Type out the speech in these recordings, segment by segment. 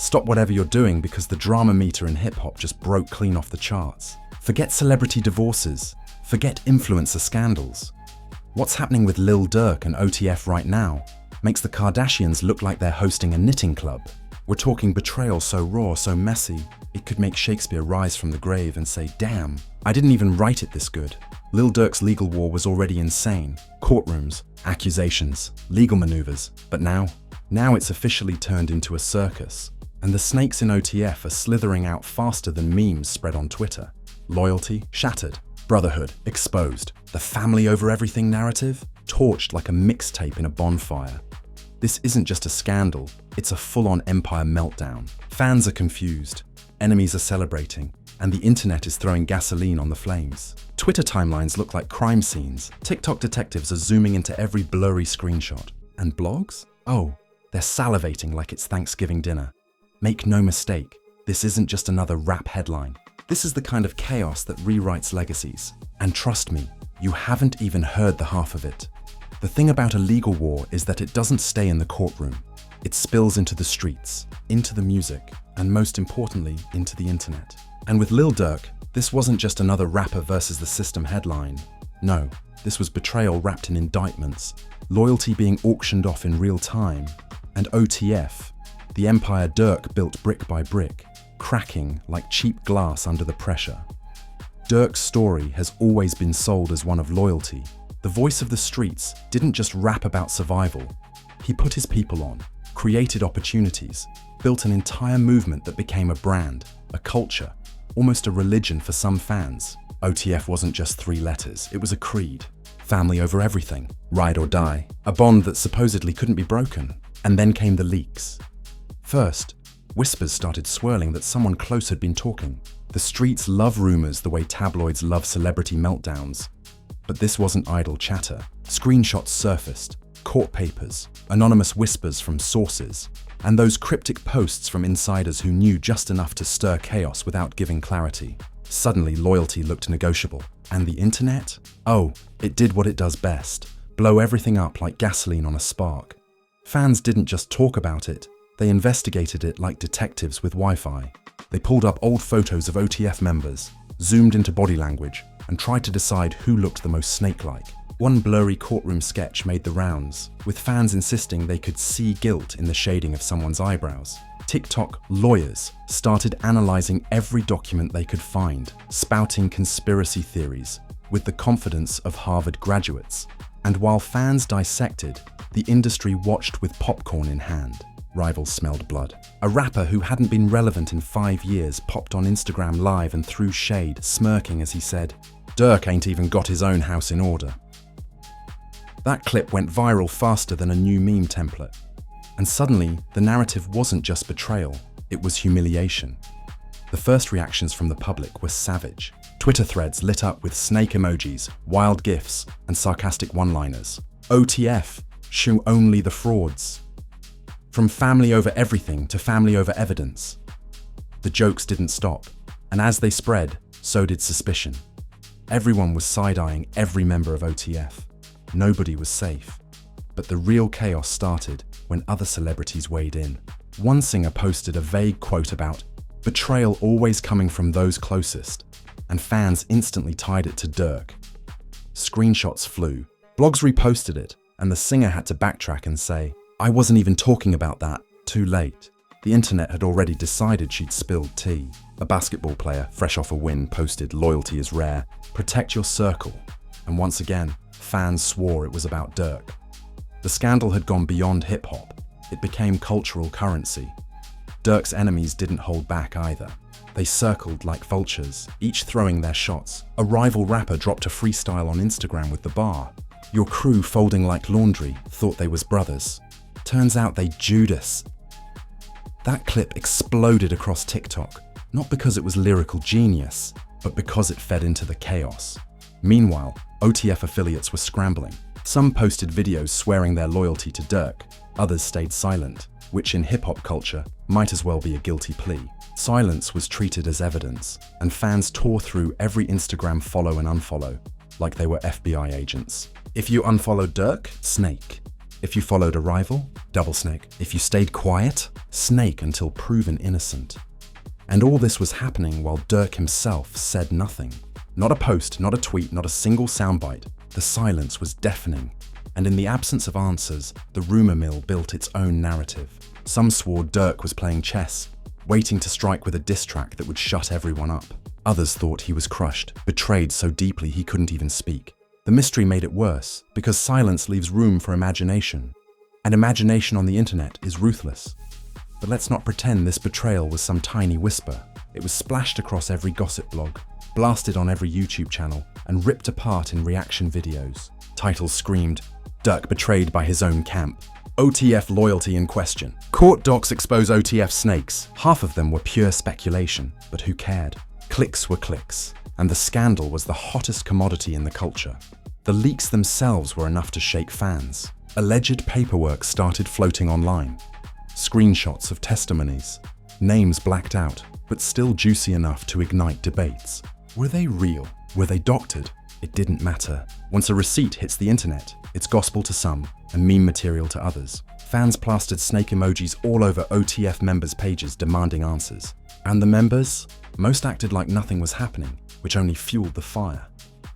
Stop whatever you're doing because the drama meter in hip-hop just broke clean off the charts. Forget celebrity divorces. Forget influencer scandals. What's happening with Lil Durk and OTF right now makes the Kardashians look like they're hosting a knitting club. We're talking betrayal so raw, so messy, it could make Shakespeare rise from the grave and say, damn, I didn't even write it this good. Lil Durk's legal war was already insane. Courtrooms, accusations, legal maneuvers. But now it's officially turned into a circus. And the snakes in OTF are slithering out faster than memes spread on Twitter. Loyalty shattered. Brotherhood exposed. The family over everything narrative torched like a mixtape in a bonfire. This isn't just a scandal, it's a full-on empire meltdown. Fans are confused, enemies are celebrating, and the internet is throwing gasoline on the flames. Twitter timelines look like crime scenes. TikTok detectives are zooming into every blurry screenshot. And blogs? Oh, they're salivating like it's Thanksgiving dinner. Make no mistake, this isn't just another rap headline. This is the kind of chaos that rewrites legacies. And trust me, you haven't even heard the half of it. The thing about a legal war is that it doesn't stay in the courtroom. It spills into the streets, into the music, and most importantly, into the internet. And with Lil Durk, this wasn't just another rapper versus the system headline. No, this was betrayal wrapped in indictments, loyalty being auctioned off in real time, and OTF, the empire Durk built brick by brick, cracking like cheap glass under the pressure. Durk's story has always been sold as one of loyalty. The voice of the streets didn't just rap about survival. He put his people on, created opportunities, built an entire movement that became a brand, a culture, almost a religion for some fans. OTF wasn't just 3 letters, it was a creed. Family over everything, ride or die, a bond that supposedly couldn't be broken. And then came the leaks. First, whispers started swirling that someone close had been talking. The streets love rumors the way tabloids love celebrity meltdowns. But this wasn't idle chatter. Screenshots surfaced, court papers, anonymous whispers from sources, and those cryptic posts from insiders who knew just enough to stir chaos without giving clarity. Suddenly, loyalty looked negotiable. And the internet? Oh, it did what it does best, blow everything up like gasoline on a spark. Fans didn't just talk about it, they investigated it like detectives with Wi-Fi. They pulled up old photos of OTF members, zoomed into body language, and tried to decide who looked the most snake-like. One blurry courtroom sketch made the rounds, with fans insisting they could see guilt in the shading of someone's eyebrows. TikTok lawyers started analyzing every document they could find, spouting conspiracy theories with the confidence of Harvard graduates. And while fans dissected, the industry watched with popcorn in hand. Rivals smelled blood. A rapper who hadn't been relevant in 5 years popped on Instagram Live and threw shade, smirking as he said, "Durk ain't even got his own house in order." That clip went viral faster than a new meme template. And suddenly, the narrative wasn't just betrayal, it was humiliation. The first reactions from the public were savage. Twitter threads lit up with snake emojis, wild gifs, and sarcastic one-liners. OTF, show only the frauds. From family over everything to family over evidence. The jokes didn't stop, and as they spread, so did suspicion. Everyone was side-eyeing every member of OTF. Nobody was safe. But the real chaos started when other celebrities weighed in. One singer posted a vague quote about betrayal always coming from those closest, and fans instantly tied it to Durk. Screenshots flew, blogs reposted it, and the singer had to backtrack and say, "I wasn't even talking about that, too late." The internet had already decided she'd spilled tea. A basketball player, fresh off a win, posted, "Loyalty is rare, protect your circle." And once again, fans swore it was about Durk. The scandal had gone beyond hip-hop. It became cultural currency. Durk's enemies didn't hold back either. They circled like vultures, each throwing their shots. A rival rapper dropped a freestyle on Instagram with the bar, "Your crew folding like laundry, thought they was brothers. Turns out they Judas." That clip exploded across TikTok, not because it was lyrical genius, but because it fed into the chaos. Meanwhile, OTF affiliates were scrambling. Some posted videos swearing their loyalty to Durk, others stayed silent, which in hip-hop culture might as well be a guilty plea. Silence was treated as evidence, and fans tore through every Instagram follow and unfollow, like they were FBI agents. If you unfollowed Durk, snake. If you followed a rival, double snake. If you stayed quiet, snake until proven innocent. And all this was happening while Durk himself said nothing. Not a post, not a tweet, not a single soundbite. The silence was deafening. And in the absence of answers, the rumor mill built its own narrative. Some swore Durk was playing chess, waiting to strike with a diss track that would shut everyone up. Others thought he was crushed, betrayed so deeply he couldn't even speak. The mystery made it worse, because silence leaves room for imagination. And imagination on the internet is ruthless. But let's not pretend this betrayal was some tiny whisper. It was splashed across every gossip blog, blasted on every YouTube channel, and ripped apart in reaction videos. Titles screamed, "Durk betrayed by his own camp." OTF loyalty in question. Court docs expose OTF snakes. Half of them were pure speculation, but who cared? Clicks were clicks, and the scandal was the hottest commodity in the culture. The leaks themselves were enough to shake fans. Alleged paperwork started floating online. Screenshots of testimonies. Names blacked out, but still juicy enough to ignite debates. Were they real? Were they doctored? It didn't matter. Once a receipt hits the internet, it's gospel to some and meme material to others. Fans plastered snake emojis all over OTF members' pages demanding answers. And the members? Most acted like nothing was happening, which only fueled the fire.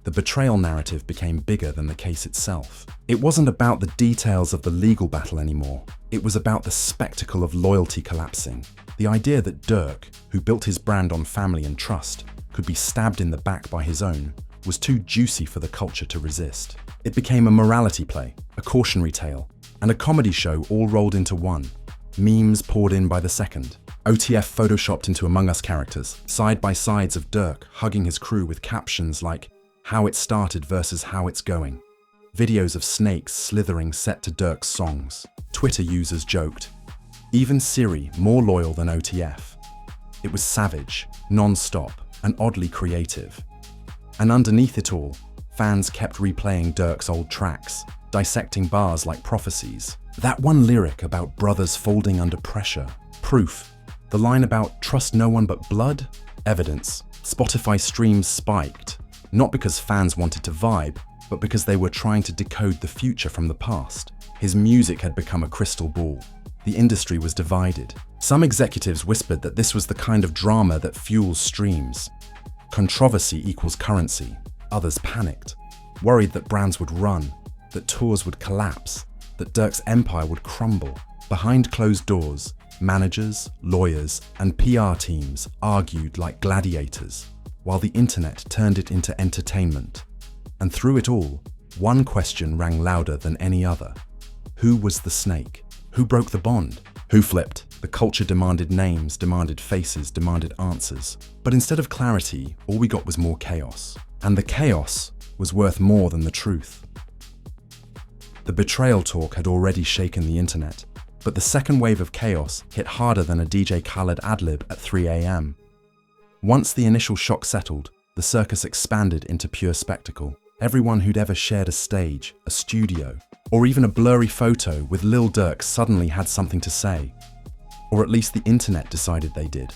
The betrayal narrative became bigger than the case itself. It wasn't about the details of the legal battle anymore. It was about the spectacle of loyalty collapsing. The idea that Durk, who built his brand on family and trust, could be stabbed in the back by his own, was too juicy for the culture to resist. It became a morality play, a cautionary tale, and a comedy show all rolled into one. Memes poured in by the second. OTF photoshopped into Among Us characters, side by sides of Durk hugging his crew with captions like, "How it started versus how it's going." Videos of snakes slithering set to Durk's songs. Twitter users joked, "Even Siri more loyal than OTF." It was savage, non-stop, and oddly creative. And underneath it all, fans kept replaying Durk's old tracks, dissecting bars like prophecies. That one lyric about brothers folding under pressure, proof. The line about "trust no one but blood," evidence. Spotify streams spiked, not because fans wanted to vibe, but because they were trying to decode the future from the past. His music had become a crystal ball. The industry was divided. Some executives whispered that this was the kind of drama that fuels streams. Controversy equals currency. Others panicked, worried that brands would run, that tours would collapse, that Durk's empire would crumble. Behind closed doors, managers, lawyers, and PR teams argued like gladiators, while the internet turned it into entertainment. And through it all, one question rang louder than any other. Who was the snake? Who broke the bond? Who flipped? The culture demanded names, demanded faces, demanded answers. But instead of clarity, all we got was more chaos. And the chaos was worth more than the truth. The betrayal talk had already shaken the internet, but the second wave of chaos hit harder than a DJ Khaled ad-lib at 3 a.m. Once the initial shock settled, the circus expanded into pure spectacle. Everyone who'd ever shared a stage, a studio, or even a blurry photo with Lil Durk suddenly had something to say. Or at least the internet decided they did.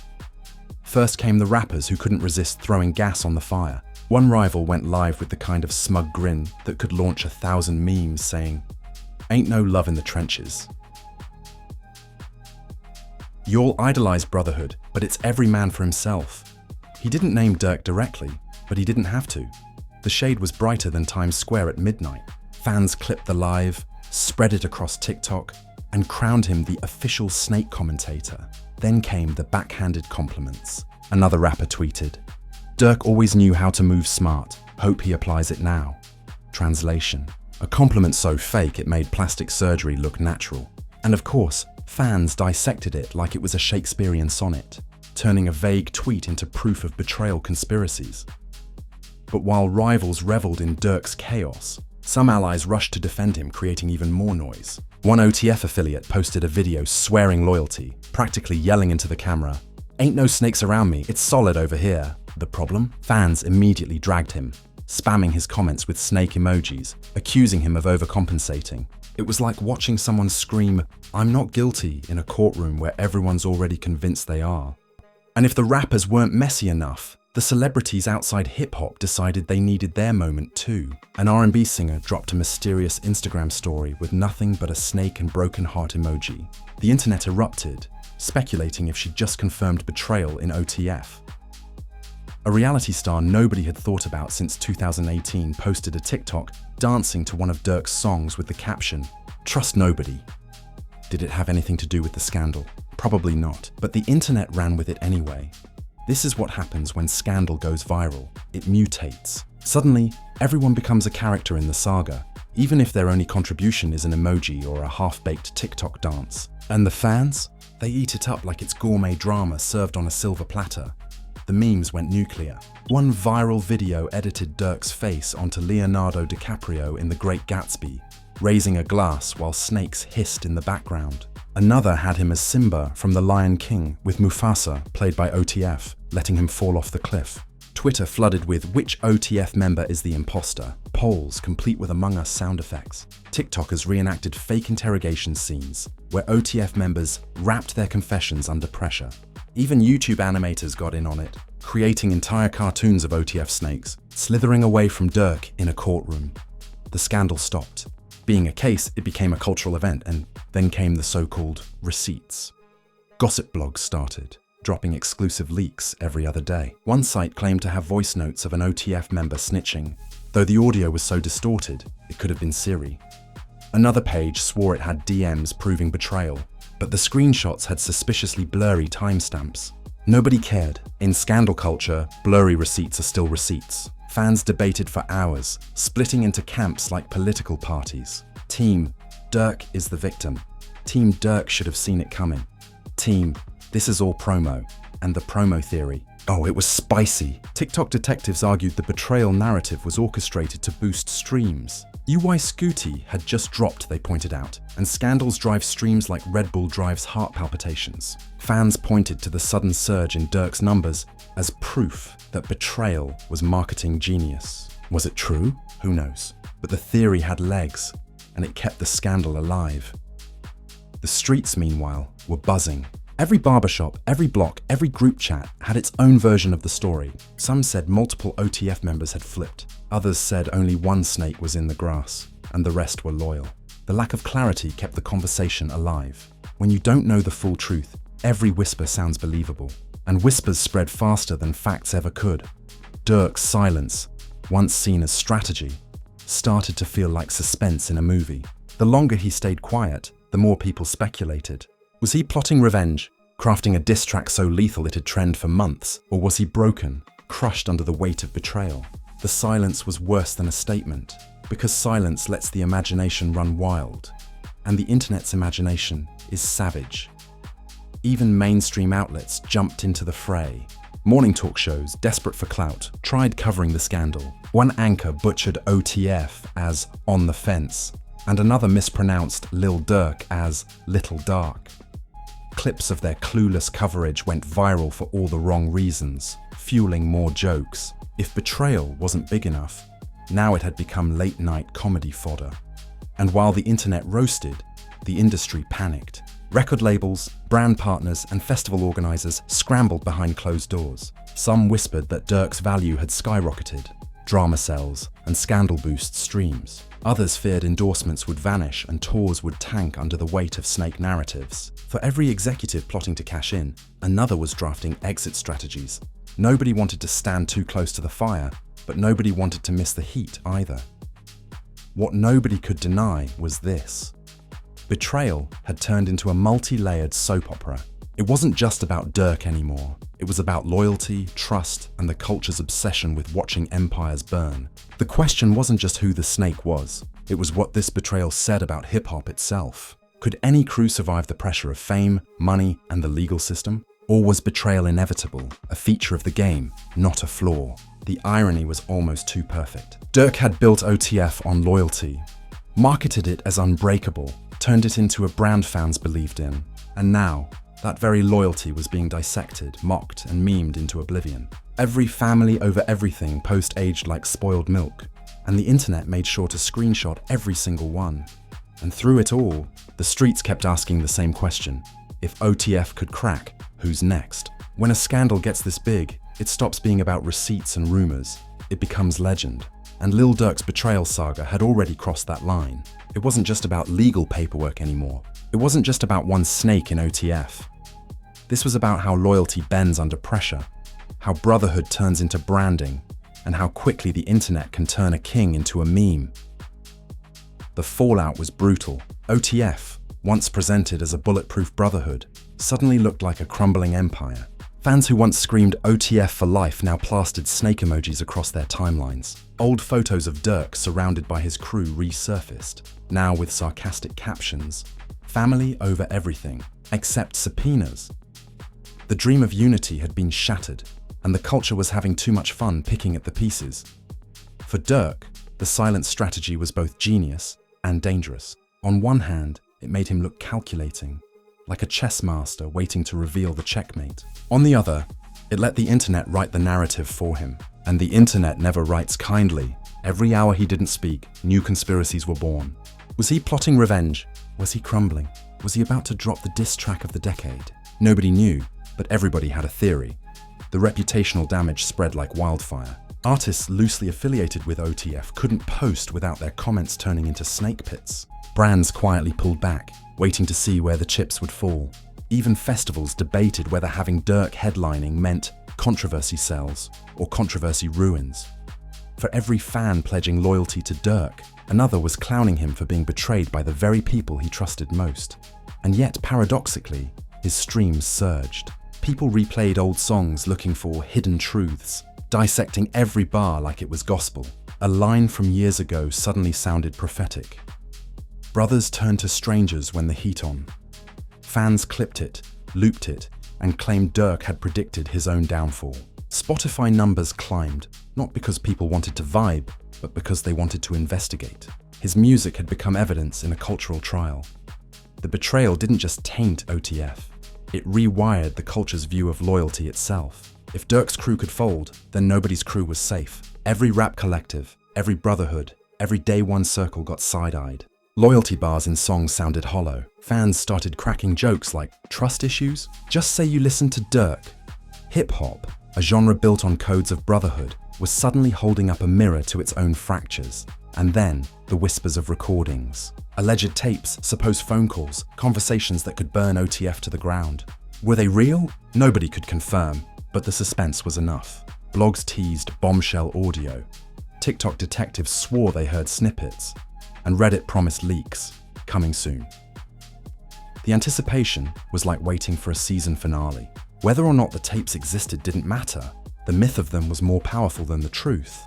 First came the rappers who couldn't resist throwing gas on the fire. One rival went live with the kind of smug grin that could launch 1,000 memes saying, "Ain't no love in the trenches." You all idolize brotherhood, but it's every man for himself. He didn't name Durk directly, but he didn't have to. The shade was brighter than Times Square at midnight. Fans clipped the live, spread it across TikTok, and crowned him the official snake commentator. Then came the backhanded compliments. Another rapper tweeted, "Durk always knew how to move smart. Hope he applies it now." Translation: a compliment so fake it made plastic surgery look natural. And of course, fans dissected it like it was a Shakespearean sonnet, turning a vague tweet into proof of betrayal conspiracies. But while rivals reveled in Durk's chaos, some allies rushed to defend him, creating even more noise. One OTF affiliate posted a video swearing loyalty, practically yelling into the camera, "Ain't no snakes around me, it's solid over here." The problem? Fans immediately dragged him, spamming his comments with snake emojis, accusing him of overcompensating. It was like watching someone scream, "I'm not guilty," in a courtroom where everyone's already convinced they are. And if the rappers weren't messy enough, The celebrities outside hip-hop decided they needed their moment too. An R&B singer dropped a mysterious Instagram story with nothing but a snake and broken heart emoji. The internet erupted, speculating if she'd just confirmed betrayal in OTF. A reality star nobody had thought about since 2018 posted a TikTok dancing to one of Durk's songs with the caption, "Trust nobody." Did it have anything to do with the scandal? Probably not, but the internet ran with it anyway. This is what happens when scandal goes viral. It mutates. Suddenly, everyone becomes a character in the saga, even if their only contribution is an emoji or a half-baked TikTok dance. And the fans? They eat it up like it's gourmet drama served on a silver platter. The memes went nuclear. One viral video edited Durk's face onto Leonardo DiCaprio in The Great Gatsby, raising a glass while snakes hissed in the background. Another had him as Simba from The Lion King, with Mufasa, played by OTF, letting him fall off the cliff. Twitter flooded with "which OTF member is the imposter?" polls complete with Among Us sound effects. TikTokers reenacted fake interrogation scenes, where OTF members rapped their confessions under pressure. Even YouTube animators got in on it, creating entire cartoons of OTF snakes, slithering away from Durk in a courtroom. The scandal stopped. Being a case, it became a cultural event, and then came the so-called receipts. Gossip blogs started, dropping exclusive leaks every other day. One site claimed to have voice notes of an OTF member snitching, though the audio was so distorted, it could have been Siri. Another page swore it had DMs proving betrayal, but the screenshots had suspiciously blurry timestamps. Nobody cared. In scandal culture, blurry receipts are still receipts. Fans debated for hours, splitting into camps like political parties. Team, Durk is the victim. Team Durk should have seen it coming. Team, this is all promo. And the promo theory. Oh, it was spicy. TikTok detectives argued the betrayal narrative was orchestrated to boost streams. UI Scooty had just dropped, they pointed out, and scandals drive streams like Red Bull drives heart palpitations. Fans pointed to the sudden surge in Durk's numbers as proof that betrayal was marketing genius. Was it true? Who knows? But the theory had legs, and it kept the scandal alive. The streets, meanwhile, were buzzing. Every barbershop, every block, every group chat had its own version of the story. Some said multiple OTF members had flipped. Others said only one snake was in the grass, and the rest were loyal. The lack of clarity kept the conversation alive. When you don't know the full truth, every whisper sounds believable. And whispers spread faster than facts ever could. Durk's silence, once seen as strategy, started to feel like suspense in a movie. The longer he stayed quiet, the more people speculated. Was he plotting revenge, crafting a diss track so lethal it'd trend for months? Or was he broken, crushed under the weight of betrayal? The silence was worse than a statement, because silence lets the imagination run wild. And the internet's imagination is savage. Even mainstream outlets jumped into the fray. Morning talk shows, desperate for clout, tried covering the scandal. One anchor butchered OTF as "on the fence," and another mispronounced Lil Durk as "Little Dark." Clips of their clueless coverage went viral for all the wrong reasons, fueling more jokes. If betrayal wasn't big enough, now it had become late-night comedy fodder. And while the internet roasted, the industry panicked. Record labels, brand partners, and festival organizers scrambled behind closed doors. Some whispered that Durk's value had skyrocketed, drama sells, and scandal boost streams. Others feared endorsements would vanish and tours would tank under the weight of snake narratives. For every executive plotting to cash in, another was drafting exit strategies. Nobody wanted to stand too close to the fire, but nobody wanted to miss the heat either. What nobody could deny was this. Betrayal had turned into a multi-layered soap opera. It wasn't just about Durk anymore. It was about loyalty, trust, and the culture's obsession with watching empires burn. The question wasn't just who the snake was. It was what this betrayal said about hip-hop itself. Could any crew survive the pressure of fame, money, and the legal system? Or was betrayal inevitable, a feature of the game, not a flaw? The irony was almost too perfect. Durk had built OTF on loyalty, marketed it as unbreakable, turned it into a brand fans believed in, and now, that very loyalty was being dissected, mocked, and memed into oblivion. Every family over everything post aged like spoiled milk, and the internet made sure to screenshot every single one. And through it all, the streets kept asking the same question. If OTF could crack, who's next? When a scandal gets this big, It stops being about receipts and rumors. It becomes legend. And Lil Durk's betrayal saga had already crossed that line. It wasn't just about legal paperwork anymore. It wasn't just about one snake in OTF. This was about how loyalty bends under pressure, how brotherhood turns into branding, and how quickly the internet can turn a king into a meme. The fallout was brutal. OTF, once presented as a bulletproof brotherhood, suddenly looked like a crumbling empire. Fans who once screamed OTF for life now plastered snake emojis across their timelines. Old photos of Durk surrounded by his crew resurfaced, now with sarcastic captions, "Family over everything, except subpoenas." The dream of unity had been shattered, and the culture was having too much fun picking at the pieces. For Durk, the silent strategy was both genius and dangerous. On one hand, it made him look calculating, like a chess master waiting to reveal the checkmate. On the other, it let the internet write the narrative for him. And the internet never writes kindly. Every hour he didn't speak, new conspiracies were born. Was he plotting revenge? Was he crumbling? Was he about to drop the diss track of the decade? Nobody knew, but everybody had a theory. The reputational damage spread like wildfire. Artists loosely affiliated with OTF couldn't post without their comments turning into snake pits. Brands quietly pulled back, waiting to see where the chips would fall. Even festivals debated whether having Durk headlining meant controversy sells or controversy ruins. For every fan pledging loyalty to Durk, another was clowning him for being betrayed by the very people he trusted most. And yet, paradoxically, his streams surged. People replayed old songs looking for hidden truths, dissecting every bar like it was gospel. A line from years ago suddenly sounded prophetic. Brothers turned to strangers when the heat on. Fans clipped it, looped it, and claimed Durk had predicted his own downfall. Spotify numbers climbed, not because people wanted to vibe, but because they wanted to investigate. His music had become evidence in a cultural trial. The betrayal didn't just taint OTF, it rewired the culture's view of loyalty itself. If Durk's crew could fold, then nobody's crew was safe. Every rap collective, every brotherhood, every day one circle got side-eyed. Loyalty bars in songs sounded hollow. Fans started cracking jokes like, "Trust issues? Just say you listen to Durk." Hip-hop, a genre built on codes of brotherhood, was suddenly holding up a mirror to its own fractures. And then, the whispers of recordings. Alleged tapes, supposed phone calls, conversations that could burn OTF to the ground. Were they real? Nobody could confirm, but the suspense was enough. Blogs teased bombshell audio. TikTok detectives swore they heard snippets. And Reddit promised leaks, coming soon. The anticipation was like waiting for a season finale. Whether or not the tapes existed didn't matter. The myth of them was more powerful than the truth.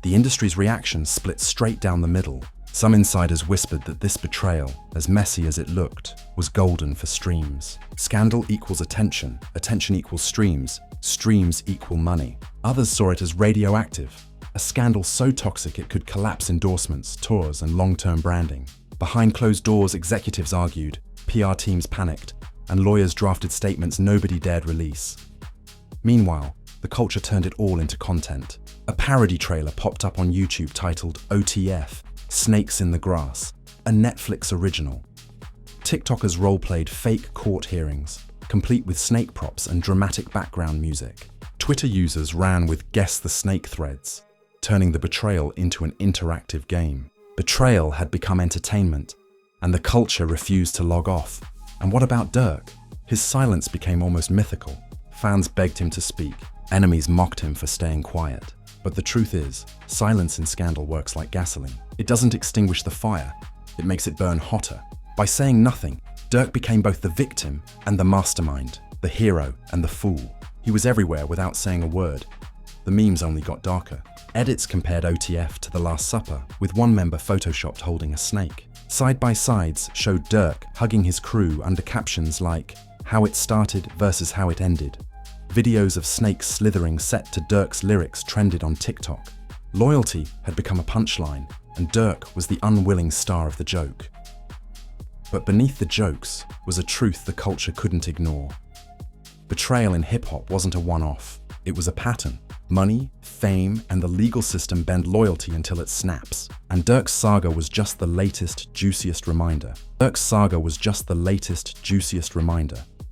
The industry's reaction split straight down the middle. Some insiders whispered that this betrayal, as messy as it looked, was golden for streams. Scandal equals attention, attention equals streams, streams equal money. Others saw it as radioactive. A scandal so toxic it could collapse endorsements, tours, and long-term branding. Behind closed doors, executives argued, PR teams panicked, and lawyers drafted statements nobody dared release. Meanwhile, the culture turned it all into content. A parody trailer popped up on YouTube titled OTF, Snakes in the Grass, a Netflix original. TikTokers role-played fake court hearings, complete with snake props and dramatic background music. Twitter users ran with Guess the Snake threads, turning the betrayal into an interactive game. Betrayal had become entertainment, and the culture refused to log off. And what about Durk? His silence became almost mythical. Fans begged him to speak. Enemies mocked him for staying quiet. But the truth is, silence in scandal works like gasoline. It doesn't extinguish the fire, it makes it burn hotter. By saying nothing, Durk became both the victim and the mastermind, the hero and the fool. He was everywhere without saying a word. The memes only got darker. Edits compared OTF to The Last Supper, with one member photoshopped holding a snake. Side-by-sides showed Durk hugging his crew under captions like, "How it started versus how it ended." Videos of snakes slithering set to Durk's lyrics trended on TikTok. Loyalty had become a punchline, and Durk was the unwilling star of the joke. But beneath the jokes was a truth the culture couldn't ignore. Betrayal in hip-hop wasn't a one-off, it was a pattern. Money, fame, and the legal system bend loyalty until it snaps. And Durk's saga was just the latest, juiciest reminder.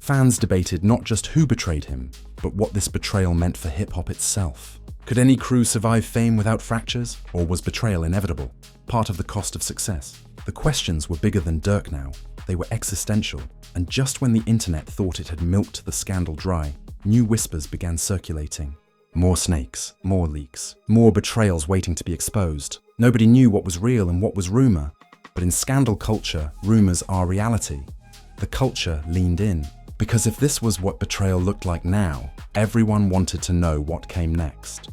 Fans debated not just who betrayed him, but what this betrayal meant for hip-hop itself. Could any crew survive fame without fractures, or was betrayal inevitable, part of the cost of success? The questions were bigger than Durk now. They were existential, and just when the internet thought it had milked the scandal dry, new whispers began circulating. More snakes, more leaks, more betrayals waiting to be exposed. Nobody knew what was real and what was rumor, but in scandal culture, rumors are reality. The culture leaned in, because if this was what betrayal looked like now, everyone wanted to know what came next.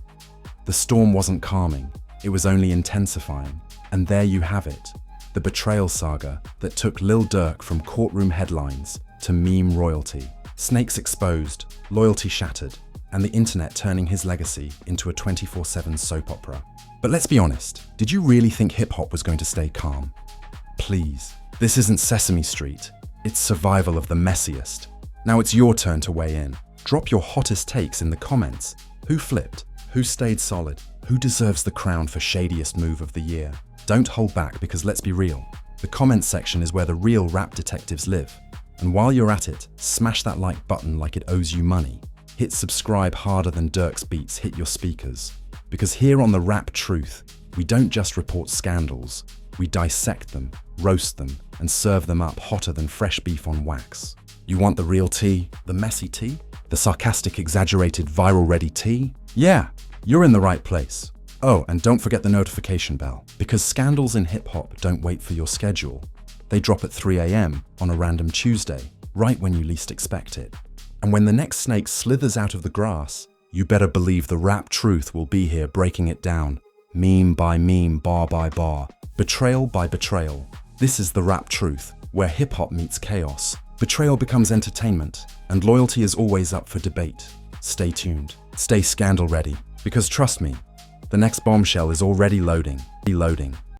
The storm wasn't calming, it was only intensifying, and there you have it, the betrayal saga that took Lil Durk from courtroom headlines to meme royalty. Snakes exposed, loyalty shattered, and the internet turning his legacy into a 24/7 soap opera. But let's be honest, did you really think hip-hop was going to stay calm? Please, this isn't Sesame Street, it's survival of the messiest. Now it's your turn to weigh in. Drop your hottest takes in the comments. Who flipped? Who stayed solid? Who deserves the crown for shadiest move of the year? Don't hold back, because let's be real. The comments section is where the real rap detectives live. And while you're at it, smash that like button like it owes you money. Hit subscribe harder than Durk's beats hit your speakers. Because here on The Rap Truth, we don't just report scandals, we dissect them, roast them, and serve them up hotter than fresh beef on wax. You want the real tea, the messy tea, the sarcastic, exaggerated, viral-ready tea? Yeah, you're in the right place. Oh, and don't forget the notification bell, because scandals in hip-hop don't wait for your schedule. They drop at 3 a.m. on a random Tuesday, right when you least expect it. And when the next snake slithers out of the grass, you better believe the Rap Truth will be here breaking it down, meme by meme, bar by bar, betrayal by betrayal. This is the Rap Truth, where hip-hop meets chaos. Betrayal becomes entertainment, and loyalty is always up for debate. Stay tuned, stay scandal ready, because trust me, the next bombshell is already loading.